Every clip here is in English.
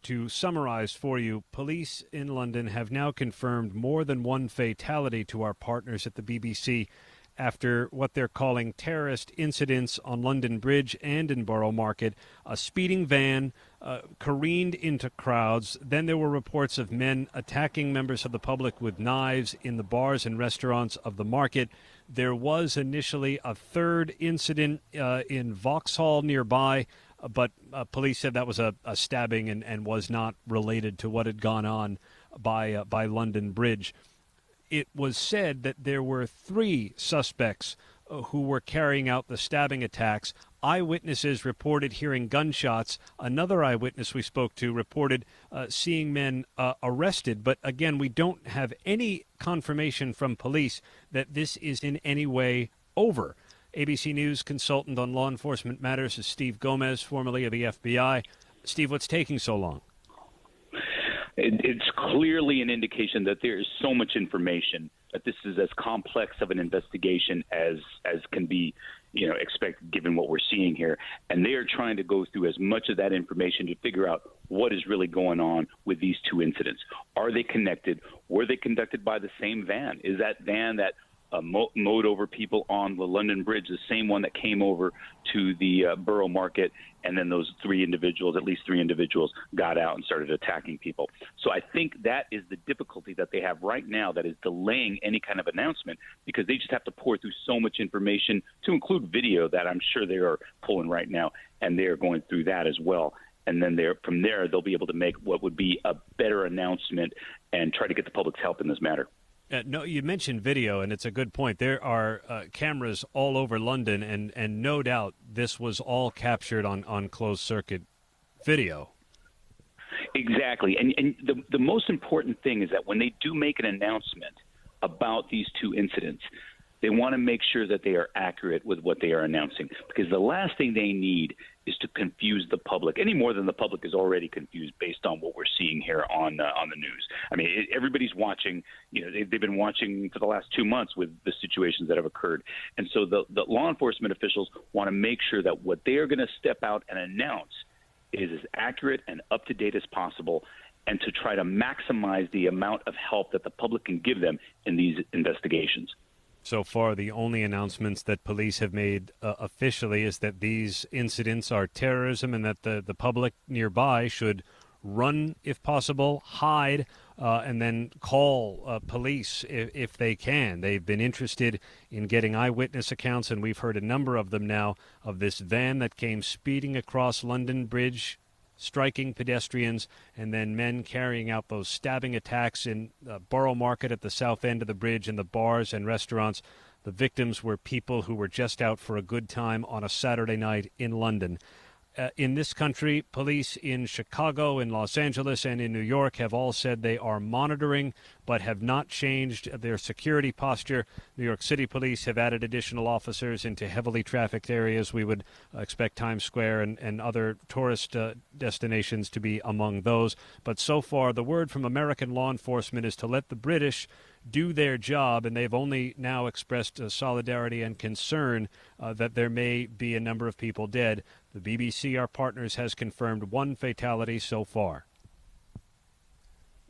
to summarize for you, police in London have now confirmed more than one fatality to our partners at the BBC after what they're calling terrorist incidents on London Bridge and in Borough Market. A speeding van careened into crowds. Then there were reports of men attacking members of the public with knives in the bars and restaurants of the market. There was initially a third incident in Vauxhall nearby, but police said that was a stabbing and was not related to what had gone on by London Bridge. It was said that there were 3 suspects who were carrying out the stabbing attacks. Eyewitnesses reported hearing gunshots. Another eyewitness we spoke to reported seeing men arrested. But again, we don't have any confirmation from police that this is in any way over. ABC News consultant on law enforcement matters is Steve Gomez, formerly of the FBI. Steve, what's taking so long? It's clearly an indication that there is so much information that this is as complex of an investigation as can be, expected given what we're seeing here. And they are trying to go through as much of that information to figure out what is really going on with these 2 incidents. Are they connected? Were they conducted by the same van? Is that van that mowed over people on the London Bridge the same one that came over to the Borough Market, and then those 3 individuals, at least 3 individuals, got out and started attacking people? So I think that is the difficulty that they have right now that is delaying any kind of announcement, because they just have to pour through so much information, to include video that I'm sure they are pulling right now, and they are going through that as well. And then from there, they'll be able to make what would be a better announcement and try to get the public's help in this matter. No, you mentioned video, and it's a good point. There are cameras all over London, and no doubt this was all captured on closed-circuit video. Exactly. And the most important thing is that when they do make an announcement about these 2 incidents, they want to make sure that they are accurate with what they are announcing, because the last thing they need is to confuse the public any more than the public is already confused based on what we're seeing here on the news. I mean, everybody's watching. They've been watching for the last 2 months with the situations that have occurred. And so the law enforcement officials want to make sure that what they are going to step out and announce is as accurate and up to date as possible, and to try to maximize the amount of help that the public can give them in these investigations. So far, the only announcements that police have made officially is that these incidents are terrorism, and that the public nearby should run if possible, hide, and then call police if they can. They've been interested in getting eyewitness accounts, and we've heard a number of them now, of this van that came speeding across London Bridge, striking pedestrians, and then men carrying out those stabbing attacks in Borough Market at the south end of the bridge, in the bars and restaurants. The victims were people who were just out for a good time on a Saturday night in London. In this country, police in Chicago, in Los Angeles, and in New York have all said they are monitoring but have not changed their security posture. New York City police have added additional officers into heavily trafficked areas. We would expect Times Square and other tourist destinations to be among those. But so far, the word from American law enforcement is to let the British do their job, and they've only now expressed solidarity and concern that there may be a number of people dead. The BBC, our partners, has confirmed 1 fatality so far.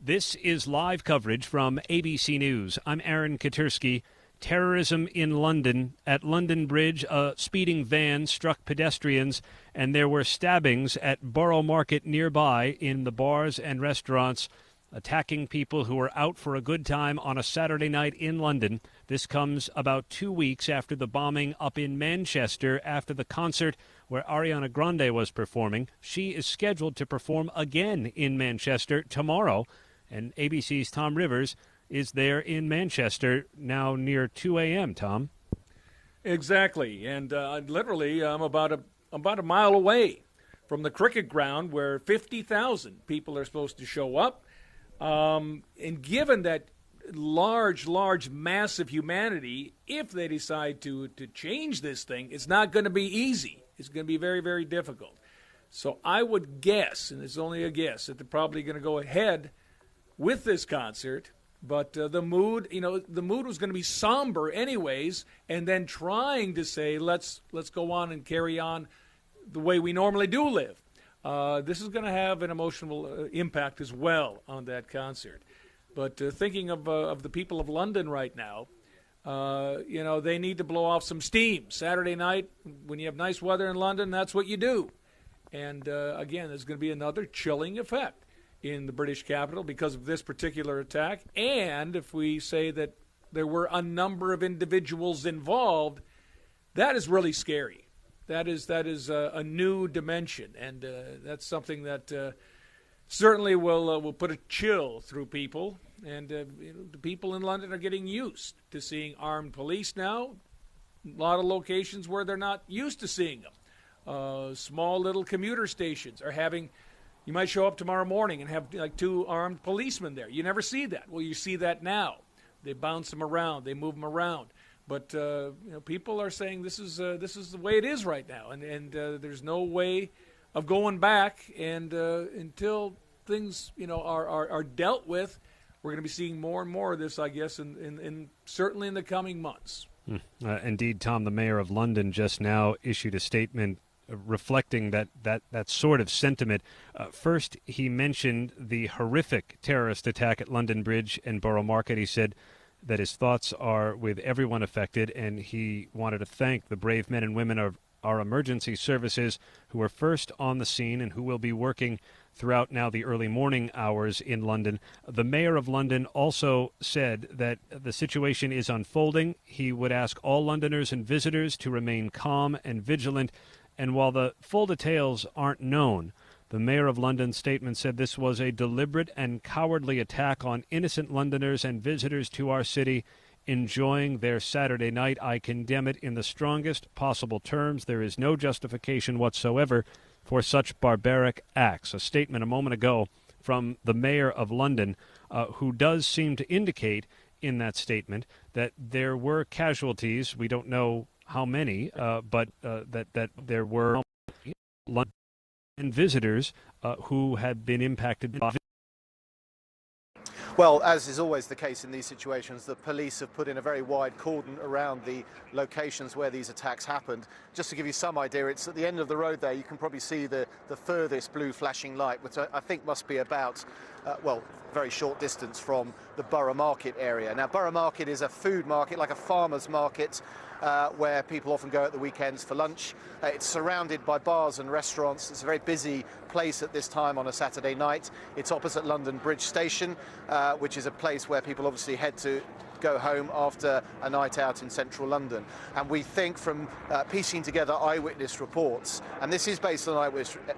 This is live coverage from ABC News. I'm Aaron Katersky. Terrorism in London. At London Bridge, a speeding van struck pedestrians, and there were stabbings at Borough Market nearby in the bars and restaurants, attacking people who were out for a good time on a Saturday night in London. This comes about 2 weeks after the bombing up in Manchester after the concert where Ariana Grande was performing. She is scheduled to perform again in Manchester tomorrow, and ABC's Tom Rivers is there in Manchester now near 2 a.m., Tom. Exactly, and literally I'm about a mile away from the cricket ground where 50,000 people are supposed to show up. And given that large, massive humanity, if they decide to change this thing, it's not going to be easy. It's going to be very, very difficult. So I would guess, and it's only a guess, that they're probably going to go ahead with this concert. But the mood was going to be somber anyways, and then trying to say, let's go on and carry on the way we normally do live. this is going to have an emotional impact as well on that concert. But thinking of the people of London right now, they need to blow off some steam. Saturday night, when you have nice weather in London, that's what you do. And again, there's going to be another chilling effect in the British capital because of this particular attack. And if we say that there were a number of individuals involved, that is really scary. That is a new dimension, and that's something that certainly will put a chill through people. And the people in London are getting used to seeing armed police now. A lot of locations where they're not used to seeing them. Small little commuter stations are having. You might show up tomorrow morning and have like 2 armed policemen there. You never see that. Well, you see that now. They bounce them around. They move them around. But people are saying this is the way it is right now, and there's no way of going back. And until things are dealt with, we're going to be seeing more and more of this, I guess, in certainly in the coming months. Indeed, Tom, the mayor of London just now issued a statement reflecting that sort of sentiment. First, he mentioned the horrific terrorist attack at London Bridge and Borough Market. He said that his thoughts are with everyone affected, and he wanted to thank the brave men and women of our emergency services who were first on the scene and who will be working throughout now the early morning hours in London. The mayor of London also said that the situation is unfolding. He would ask all Londoners and visitors to remain calm and vigilant. And while the full details aren't known, the mayor of London's statement said this was a deliberate and cowardly attack on innocent Londoners and visitors to our city enjoying their Saturday night. I condemn it in the strongest possible terms. There is no justification whatsoever for such barbaric acts. A statement a moment ago from the mayor of London, who does seem to indicate in that statement that there were casualties. We don't know how many, but that there were London visitors who had been impacted by. Well, as is always the case in these situations, the police have put in a very wide cordon around the locations where these attacks happened. Just to give you some idea, it's at the end of the road there. You can probably see the furthest blue flashing light, which I think must be about, very short distance from the Borough Market area. Now, Borough Market is a food market, like a farmer's market, where people often go at the weekends for lunch. It's surrounded by bars and restaurants. It's a very busy place at this time on a Saturday night. It's opposite London Bridge Station, which is a place where people obviously head to go home after a night out in central London. And we think from piecing together eyewitness reports, and this is based on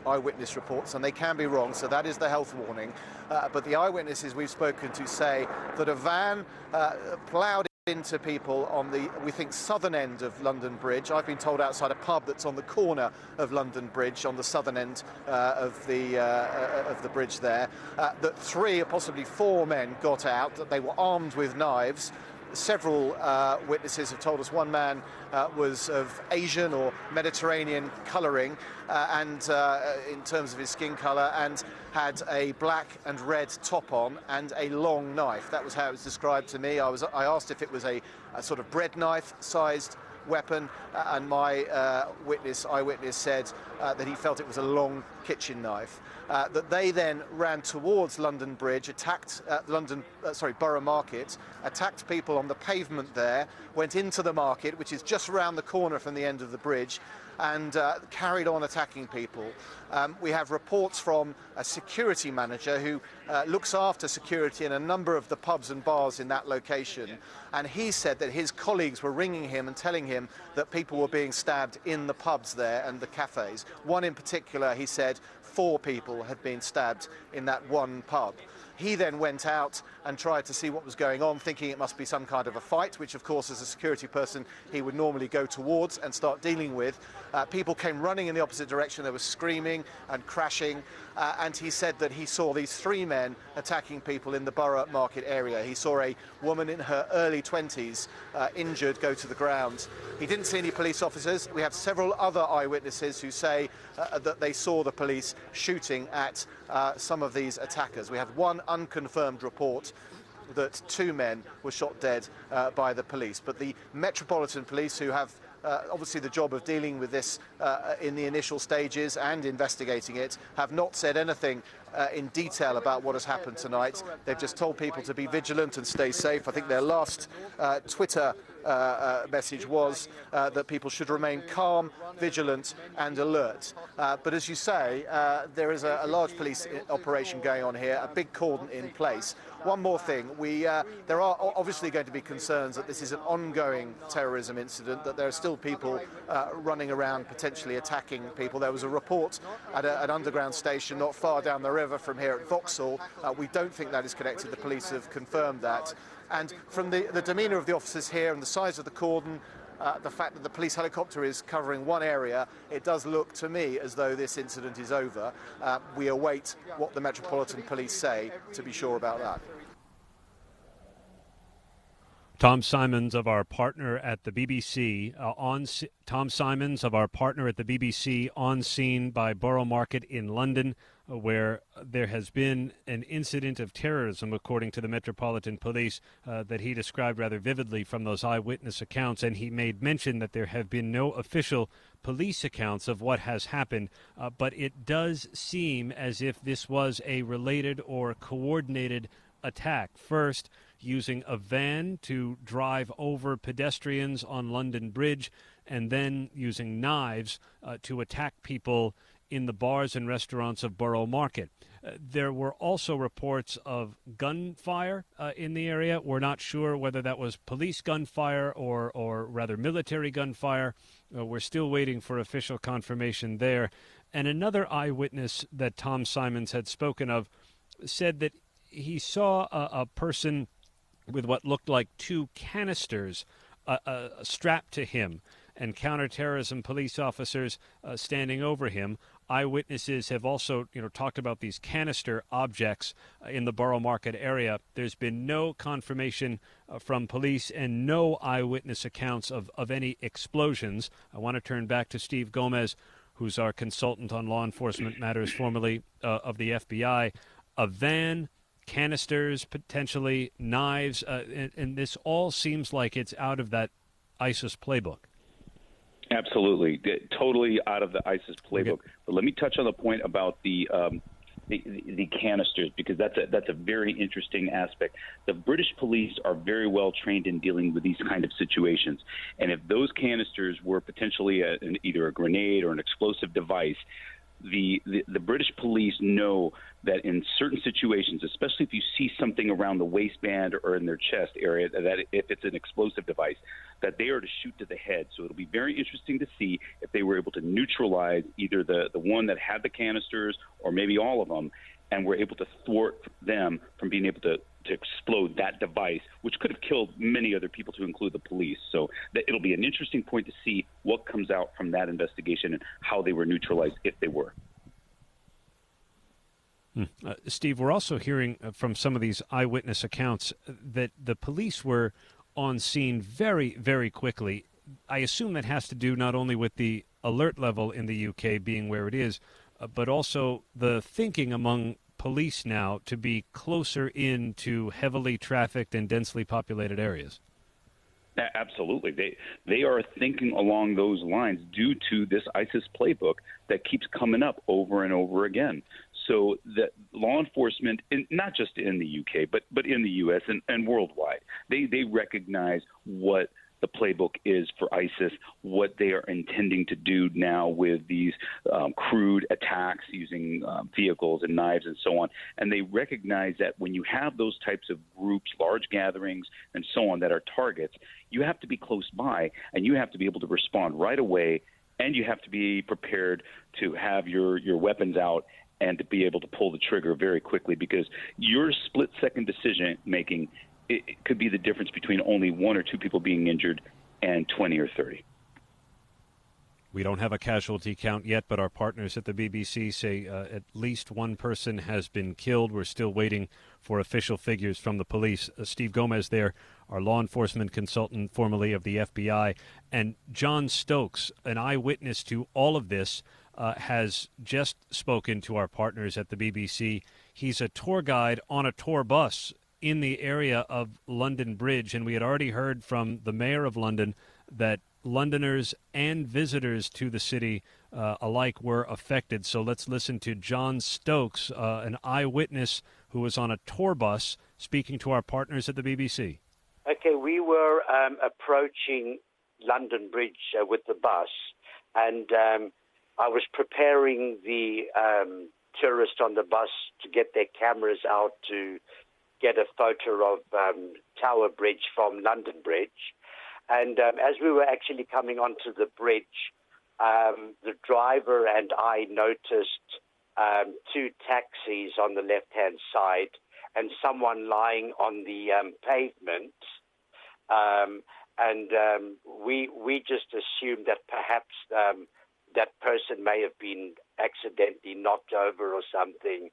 eyewitness reports, and they can be wrong, so that is the health warning, but the eyewitnesses we've spoken to say that a van ploughed into people on the, we think, southern end of London Bridge. I've been told outside a pub that's on the corner of London Bridge, on the southern end of the bridge there, that 3 or possibly 4 men got out, that they were armed with knives. Several witnesses have told us one man was of Asian or Mediterranean colouring, and in terms of his skin colour, and had a black and red top on and a long knife. That was how it was described to me. I asked if it was a sort of bread knife sized weapon, and my eyewitness said that he felt it was a long kitchen knife. That they then ran towards London Bridge, attacked Borough Market, attacked people on the pavement there, went into the market, which is just around the corner from the end of the bridge, and carried on attacking people. We have reports from a security manager who looks after security in a number of the pubs and bars in that location, and he said that his colleagues were ringing him and telling him that people were being stabbed in the pubs there and the cafes. One in particular, he said, 4 people had been stabbed in that one pub. He then went out and tried to see what was going on, thinking it must be some kind of a fight, which, of course, as a security person, he would normally go towards and start dealing with. People came running in the opposite direction. They were screaming and crashing. And he said that he saw these 3 men attacking people in the Borough Market area. He saw a woman in her early 20s injured go to the ground. He didn't see any police officers. We have several other eyewitnesses who say that they saw the police shooting at some of these attackers. We have one unconfirmed report that 2 men were shot dead by the police. But the Metropolitan Police, who have obviously the job of dealing with this in the initial stages and investigating it, have not said anything in detail about what has happened tonight. They've just told people to be vigilant and stay safe. I think their last Twitter message was that people should remain calm, vigilant and alert. But as you say, there is a large police operation going on here, a big cordon in place. One more thing, there are obviously going to be concerns that this is an ongoing terrorism incident, that there are still people running around potentially attacking people. There was a report at an underground station not far down the river from here at Vauxhall. We don't think that is connected. The police have confirmed that. And from the demeanour of the officers here and the size of the cordon, the fact that the police helicopter is covering one area, it does look to me as though this incident is over. We await what the Metropolitan Police say to be sure about that. Tom Simons of our partner at the BBC on scene by Borough Market in London, where there has been an incident of terrorism, according to the Metropolitan Police, that he described rather vividly from those eyewitness accounts, and he made mention that there have been no official police accounts of what has happened, but it does seem as if this was a related or coordinated attack. First, using a van to drive over pedestrians on London Bridge, and then using knives to attack people in the bars and restaurants of Borough Market. There were also reports of gunfire in the area. We're not sure whether that was police gunfire or rather military gunfire. We're still waiting for official confirmation there. And another eyewitness that Tom Simons had spoken of said that he saw a person with what looked like two canisters strapped to him, and counterterrorism police officers standing over him. Eyewitnesses have also, talked about these canister objects in the Borough Market area. There's been no confirmation from police and no eyewitness accounts of any explosions. I want to turn back to Steve Gomez, who's our consultant on law enforcement matters, formerly of the FBI. A van, canisters, potentially knives, and this all seems like it's out of that ISIS playbook. Absolutely, totally out of the ISIS playbook. Okay. But let me touch on the point about the canisters, because that's a very interesting aspect. The British police are very well trained in dealing with these kind of situations, and if those canisters were potentially either a grenade or an explosive device, the British police know that in certain situations, especially if you see something around the waistband or in their chest area, that if it's an explosive device, that they are to shoot to the head. So it'll be very interesting to see if they were able to neutralize either the one that had the canisters or maybe all of them, and were able to thwart them from being able to explode that device, which could have killed many other people, to include the police. So it'll be an interesting point to see what comes out from that investigation and how they were neutralized, if they were. Steve, we're also hearing from some of these eyewitness accounts that the police were on scene very, very quickly. I assume that has to do not only with the alert level in the UK being where it is, but also the thinking among police now to be closer into heavily trafficked and densely populated areas. Absolutely. They are thinking along those lines due to this ISIS playbook that keeps coming up over and over again. So that law enforcement, not just in the UK, but in the U.S. and worldwide, they recognize what the playbook is for ISIS, what they are intending to do now with these crude attacks using vehicles and knives and so on. And they recognize that when you have those types of groups, large gatherings and so on that are targets, you have to be close by and you have to be able to respond right away, and you have to be prepared to have your weapons out and to be able to pull the trigger very quickly, because your split-second decision-making, it could be the difference between only one or two people being injured and 20 or 30. We don't have a casualty count yet, but our partners at the BBC say at least one person has been killed. We're still waiting for official figures from the police. Steve Gomez there, our law enforcement consultant, formerly of the FBI. And John Stokes, an eyewitness to all of this, has just spoken to our partners at the BBC. He's a tour guide on a tour bus in the area of London Bridge, and we had already heard from the mayor of London that Londoners and visitors to the city alike were affected. So let's listen to John Stokes, an eyewitness who was on a tour bus, speaking to our partners at the BBC. Okay, we were approaching London Bridge with the bus, and I was preparing the tourists on the bus to get their cameras out to get a photo of Tower Bridge from London Bridge. And as we were actually coming onto the bridge, the driver and I noticed two taxis on the left-hand side and someone lying on the pavement. We just assumed that perhaps that person may have been accidentally knocked over or something.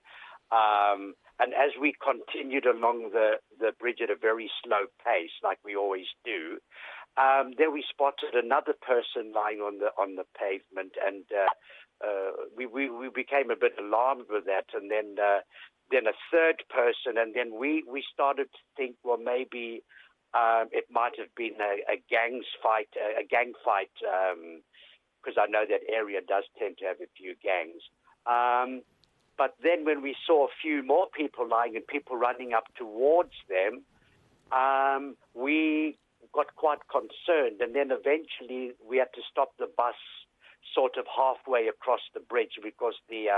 And as we continued along the bridge at a very slow pace, like we always do, then we spotted another person lying on the pavement, and we became a bit alarmed with that. And then a third person, and then we started to think, well, maybe it might have been a gang fight, because I know that area does tend to have a few gangs. But then when we saw a few more people lying and people running up towards them, we got quite concerned. And then eventually we had to stop the bus sort of halfway across the bridge because the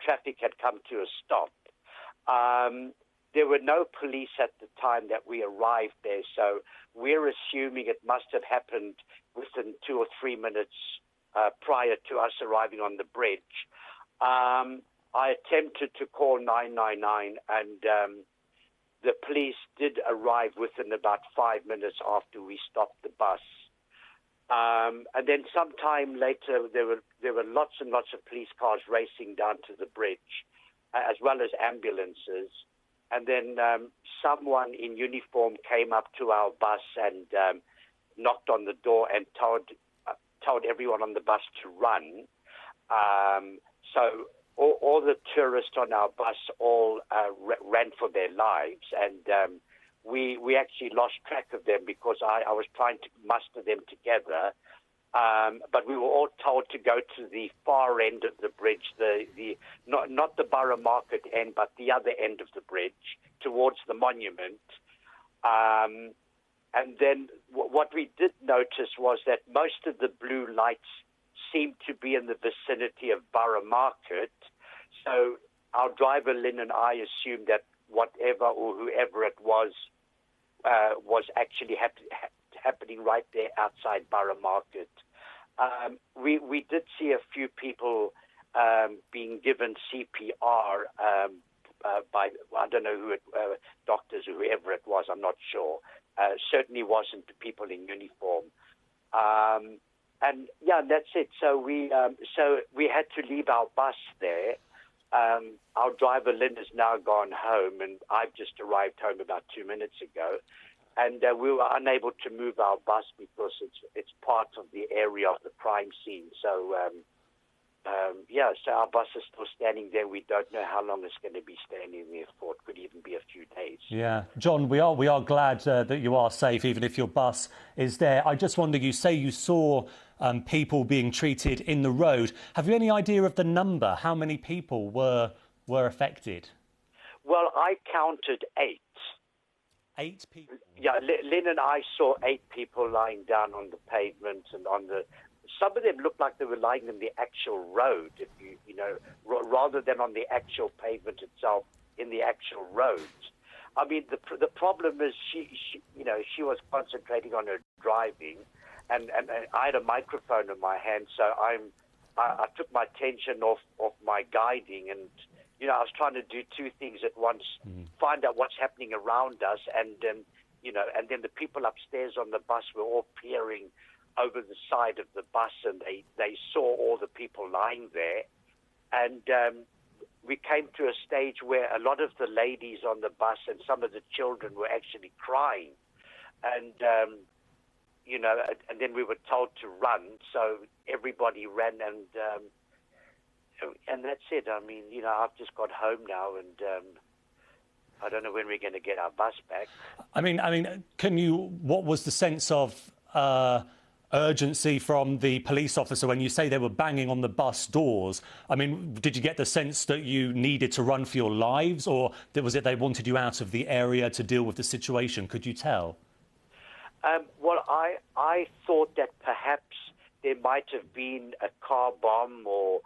traffic had come to a stop. There were no police at the time that we arrived there, so we're assuming it must have happened within 2 or 3 minutes prior to us arriving on the bridge. I attempted to call 999, and the police did arrive within about 5 minutes after we stopped the bus. And then sometime later, there were lots and lots of police cars racing down to the bridge, as well as ambulances. And then someone in uniform came up to our bus and knocked on the door and told everyone on the bus to run. So all the tourists on our bus all ran for their lives, and we actually lost track of them because I was trying to muster them together. But we were all told to go to the far end of the bridge, not the Borough Market end, but the other end of the bridge towards the monument. And then what we did notice was that most of the blue lights seemed to be in the vicinity of Borough Market. So our driver, Lynn, and I assumed that whatever or whoever it was actually happening right there outside Borough Market. We did see a few people being given CPR by, I don't know who doctors or whoever it was, I'm not sure. Certainly wasn't the people in uniform. And yeah, that's it. So we had to leave our bus there. Our driver, Lynn, has now gone home, and I've just arrived home about 2 minutes ago. And we were unable to move our bus because it's part of the area of the crime scene. So, so our bus is still standing there. We don't know how long it's going to be standing there for. It could even be a few days. Yeah. John, we are glad that you are safe, even if your bus is there. I just wonder, you say you saw people being treated in the road. Have you any idea of the number? How many people were affected? Well, I counted 8. 8 people? Yeah, Lynn and I saw 8 people lying down on the pavement and on the... Some of them looked like they were lying in the actual road, if you know, rather than on the actual pavement itself, in the actual road. I mean, the problem is she was concentrating on her driving, and I had a microphone in my hand, so I took my attention off my guiding, and I was trying to do 2 things at once: find out what's happening around us, and then the people upstairs on the bus were all peering over the side of the bus, and they saw all the people lying there. And we came to a stage where a lot of the ladies on the bus and some of the children were actually crying. And, and then we were told to run, so everybody ran, and that's it. I mean, I've just got home now, and I don't know when we're going to get our bus back. I mean, what was the sense of urgency from the police officer when you say they were banging on the bus doors? I mean, did you get the sense that you needed to run for your lives, or was it they wanted you out of the area to deal with the situation? Could you tell? Well, I thought that perhaps there might have been a car bomb, or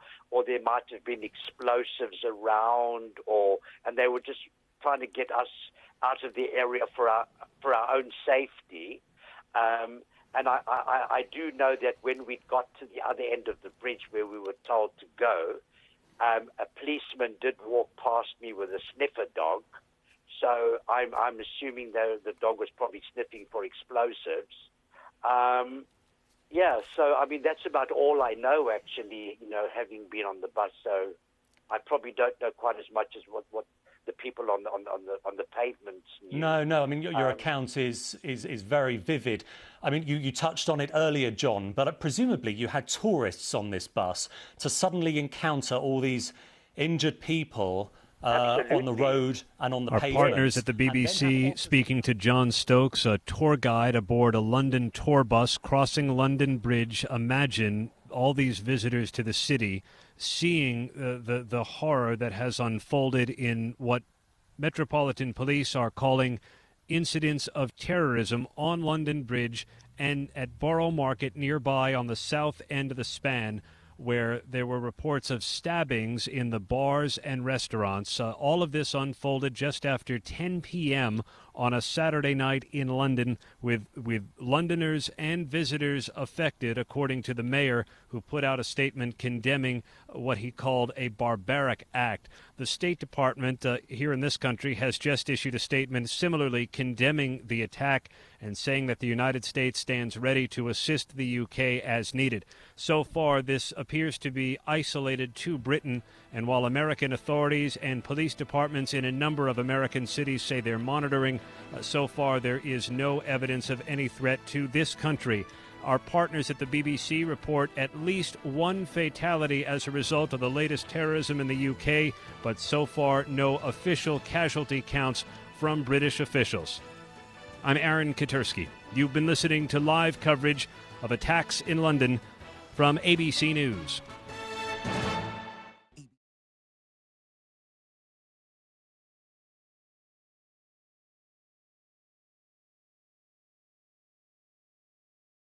there might have been explosives around, and they were just trying to get us out of the area for our own safety. And I do know that when we got to the other end of the bridge where we were told to go, a policeman did walk past me with a sniffer dog. So I'm assuming the dog was probably sniffing for explosives. Yeah, so I mean that's about all I know actually. Having been on the bus, so I probably don't know quite as much as what the people on the pavements knew. No. I mean, your account is very vivid. I mean, you touched on it earlier, John, but presumably you had tourists on this bus to suddenly encounter all these injured people on the road and on the pavement. Our partners at the BBC speaking to John Stokes, a tour guide aboard a London tour bus crossing London Bridge. Imagine all these visitors to the city seeing the horror that has unfolded in what Metropolitan Police are calling incidents of terrorism on London Bridge and at Borough Market nearby on the south end of the span, where there were reports of stabbings in the bars and restaurants. All of this unfolded just after 10 p.m. on a Saturday night in London, with Londoners and visitors affected, according to the mayor, who put out a statement condemning what he called a barbaric act. The State Department here in this country has just issued a statement similarly condemning the attack and saying that the United States stands ready to assist the UK as needed. So far, this appears to be isolated to Britain, and while American authorities and police departments in a number of American cities say they're monitoring, so far there is no evidence of any threat to this country. Our partners at the BBC report at least one fatality as a result of the latest terrorism in the UK, but so far no official casualty counts from British officials. I'm Aaron Katersky. You've been listening to live coverage of attacks in London from ABC News.